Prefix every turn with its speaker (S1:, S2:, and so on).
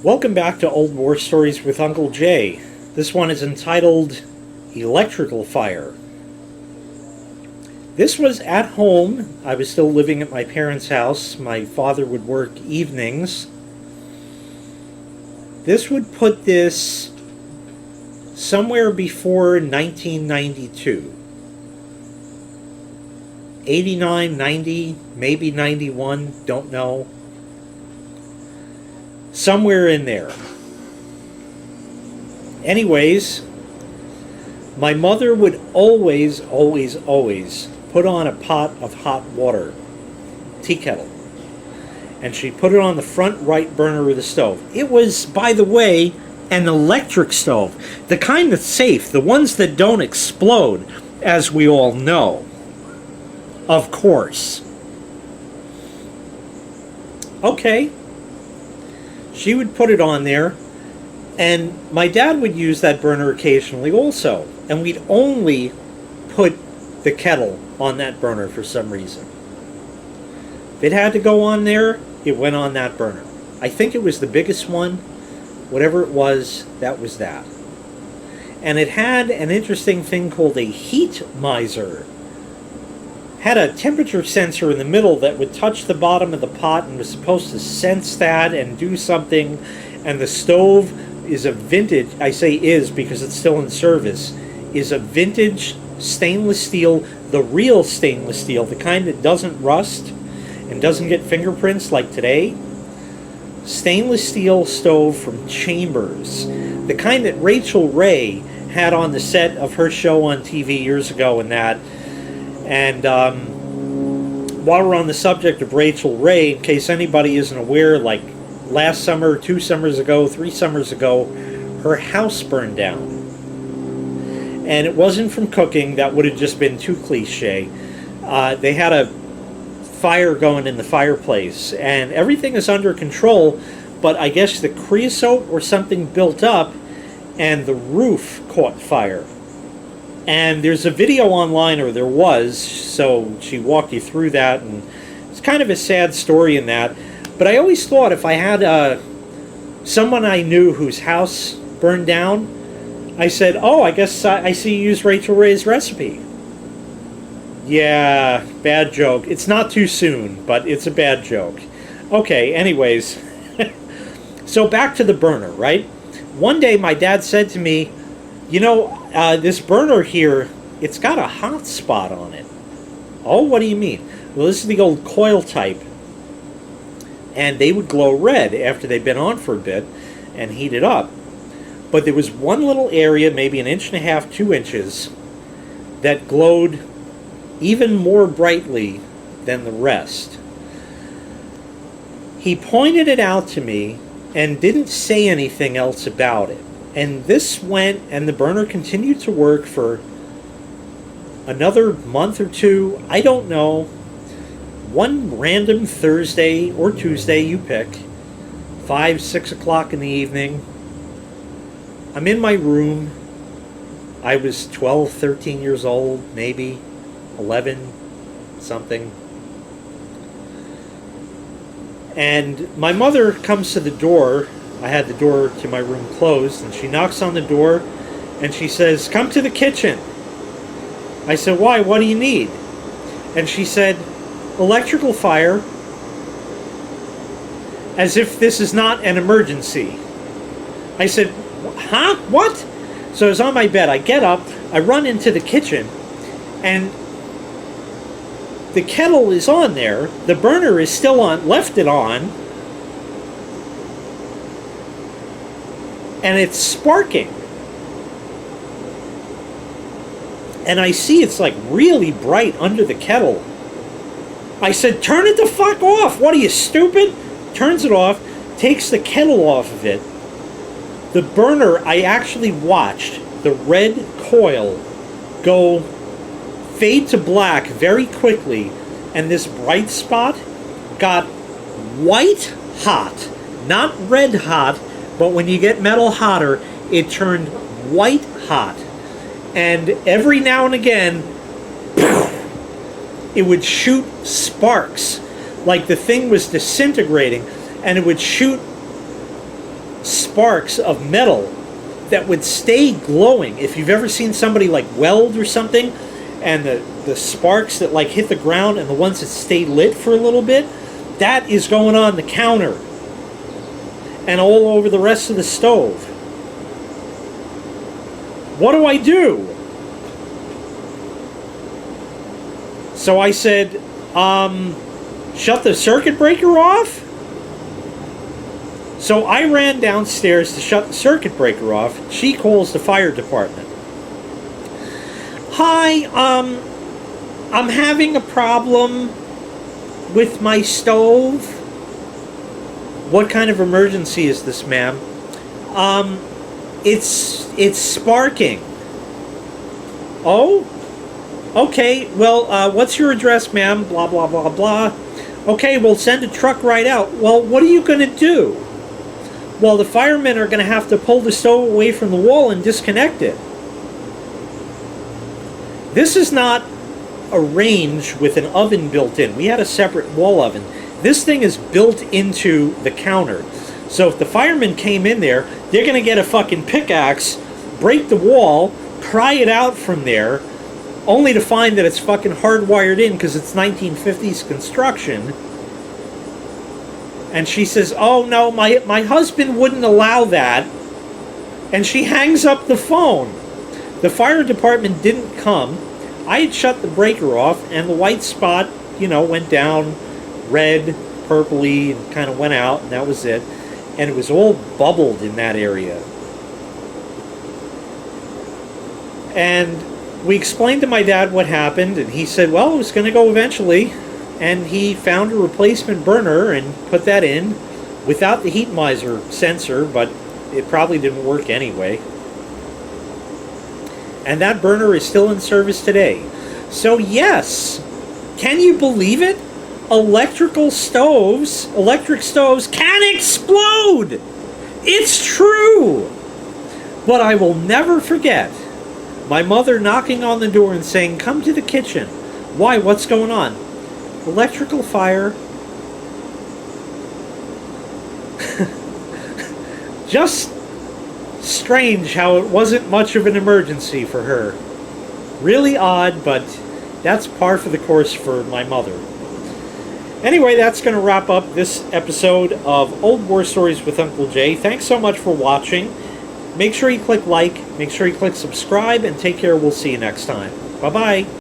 S1: Welcome back to Old War Stories with Uncle Jay. This one is entitled Electrical Fire. This was at home. I was still living at my parents' house. My father would work evenings. This would put this somewhere before 1992. 89, 90, maybe 91, don't know. Somewhere in there. Anyways, my mother would always put on a pot of hot water, tea kettle, and she'd put it on the front right burner of the stove. It was, by the way, an electric stove, the kind that's safe, the ones that don't explode, as we all know. Of course. Okay. She would put it on there, and my dad would use that burner occasionally also, and we'd only put the kettle on that burner for some reason. If it had to go on there, it went on that burner. I think it was the biggest one. Whatever it was, that was that. And it had an interesting thing called a heat miser. Had a temperature sensor in the middle that would touch the bottom of the pot and was supposed to sense that and do something. And the stove is a vintage, I say is because it's still in service, is a vintage stainless steel, the real stainless steel, the kind that doesn't rust and doesn't get fingerprints like today. Stainless steel stove from Chambers, the kind that Rachel Ray had on the set of her show on TV years ago and that. And while we're on the subject of Rachel Ray, in case anybody isn't aware, like last summer, 2 summers ago, 3 summers ago, her house burned down. And it wasn't from cooking. That would have just been too cliche. They had a fire going in the fireplace, and everything is under control, but I guess the creosote or something built up, and the roof caught fire. And there's a video online, or there was, so she walked you through that, and it's kind of a sad story in that. But I always thought if I had someone I knew whose house burned down, I said, oh, I guess I see you use Rachel Ray's recipe. Yeah, bad joke. It's not too soon, but it's a bad joke. Okay, anyways. So back to the burner, right? One day my dad said to me, you know, this burner here, it's got a hot spot on it. Oh, what do you mean? Well, this is the old coil type. And they would glow red after they've been on for a bit and heated up. But there was one little area, maybe 1.5 inches, 2 inches, that glowed even more brightly than the rest. He pointed it out to me and didn't say anything else about it. And this went, and the burner continued to work for another month or two. I don't know. One random Thursday or Tuesday, you pick, 5, 6 o'clock in the evening. I'm in my room. I was 12, 13 years old, maybe 11, something. And my mother comes to the door. I had the door to my room closed, and she knocks on the door, and she says, come to the kitchen. I said, why? What do you need? And she said, electrical fire, as if this is not an emergency. I said, huh? What? So I was on my bed. I get up, I run into the kitchen, and the kettle is on there. The burner is still on, left it on, and it's sparking. And I see it's like really bright under the kettle. I said, turn it the fuck off. What are you, stupid? Turns it off, takes the kettle off of it. The burner, I actually watched the red coil go fade to black very quickly, and this bright spot got white hot, not red hot, but when you get metal hotter, it turned white hot. And every now and again, it would shoot sparks, like the thing was disintegrating, and it would shoot sparks of metal that would stay glowing. If you've ever seen somebody like weld or something, and the sparks that like hit the ground and the ones that stay lit for a little bit, that is going on the counter and all over the rest of the stove. What do I do? So I said, shut the circuit breaker off? So I ran downstairs to shut the circuit breaker off. She calls the fire department. Hi, I'm having a problem with my stove. What kind of emergency is this, ma'am? It's sparking. Oh? Okay, well, what's your address, ma'am? Blah, blah, blah, blah. Okay, we'll send a truck right out. Well, what are you going to do? Well, the firemen are going to have to pull the stove away from the wall and disconnect it. This is not a range with an oven built in. We had a separate wall oven. This thing is built into the counter. So if the firemen came in there, they're going to get a fucking pickaxe, break the wall, pry it out from there, only to find that it's fucking hardwired in because it's 1950s construction. And she says, oh no, my husband wouldn't allow that. And she hangs up the phone. The fire department didn't come. I had shut the breaker off, and the white spot, you know, went down red, purpley, and kind of went out, and that was it. And it was all bubbled in that area. And we explained to my dad what happened, and he said, well, it was going to go eventually. And he found a replacement burner and put that in without the heat miser sensor, but it probably didn't work anyway. And that burner is still in service today. So yes, can you believe it? Electric stoves can explode! It's true! But I will never forget my mother knocking on the door and saying, come to the kitchen. Why? What's going on? Electrical fire. Just strange how it wasn't much of an emergency for her. Really odd, but that's par for the course for my mother. Anyway, that's going to wrap up this episode of Old War Stories with Uncle Jay. Thanks so much for watching. Make sure you click like, make sure you click subscribe, and take care. We'll see you next time. Bye-bye.